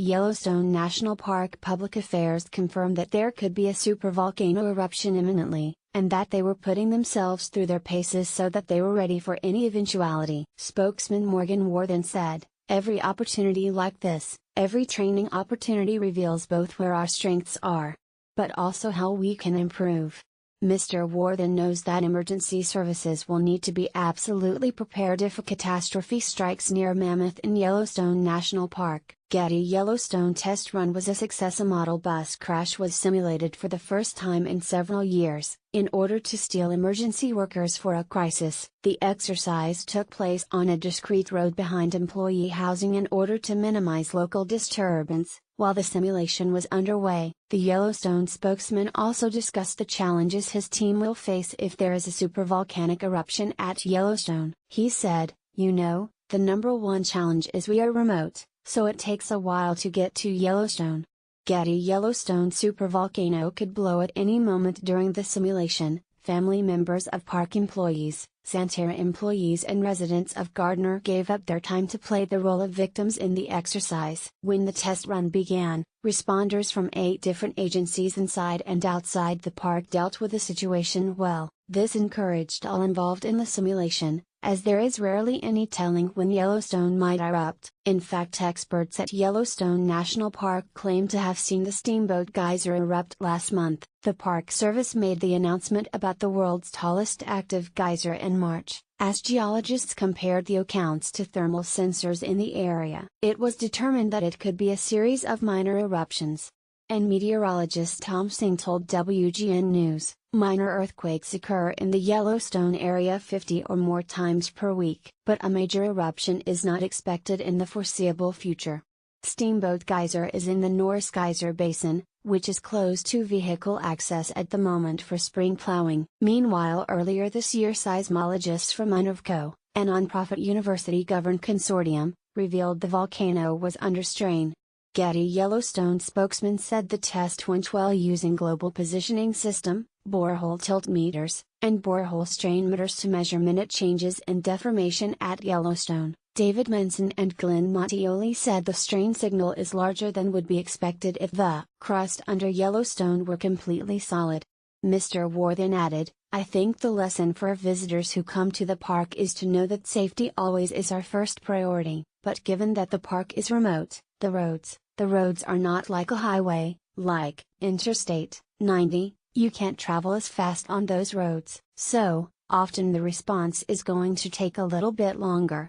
Yellowstone National Park Public Affairs confirmed that there could be a supervolcano eruption imminently, and that they were putting themselves through their paces so that they were ready for any eventuality. Spokesman Morgan Worthen said, "Every opportunity like this, every training opportunity reveals both where our strengths are, but also how we can improve." Mr. Worthen knows that emergency services will need to be absolutely prepared if a catastrophe strikes near Mammoth in Yellowstone National Park. Getty Yellowstone test run was a success. A model bus crash was simulated for the first time in several years, in order to steel emergency workers for a crisis. The exercise took place on a discrete road behind employee housing in order to minimize local disturbance. While the simulation was underway, the Yellowstone spokesman also discussed the challenges his team will face if there is a supervolcanic eruption at Yellowstone. He said, "You know, the number one challenge is we are remote, so it takes a while to get to Yellowstone. Getty Yellowstone supervolcano could blow at any moment during the simulation." Family members of park employees, Santerra employees and residents of Gardner gave up their time to play the role of victims in the exercise. When the test run began, responders from 8 different agencies inside and outside the park dealt with the situation well. This encouraged all involved in the simulation, as there is rarely any telling when Yellowstone might erupt. In fact, experts at Yellowstone National Park claim to have seen the Steamboat Geyser erupt last month. The Park Service made the announcement about the world's tallest active geyser in March, as geologists compared the accounts to thermal sensors in the area. It was determined that it could be a series of minor eruptions. And meteorologist Tom Singh told WGN News, "Minor earthquakes occur in the Yellowstone area 50 or more times per week, but a major eruption is not expected in the foreseeable future." Steamboat Geyser is in the Norris Geyser Basin, which is closed to vehicle access at the moment for spring plowing. Meanwhile, earlier this year, seismologists from UNAVCO, a nonprofit university-governed consortium, revealed the volcano was under strain. Getty Yellowstone spokesman said the test went well using global positioning system, borehole tilt meters, and borehole strain meters to measure minute changes in deformation at Yellowstone. David Manson and Glenn Mattioli said the strain signal is larger than would be expected if the crust under Yellowstone were completely solid. Mr. Worthen added, "I think the lesson for visitors who come to the park is to know that safety always is our first priority, but given that the park is remote, the roads are not like a highway, like Interstate 90, you can't travel as fast on those roads. So, often the response is going to take a little bit longer."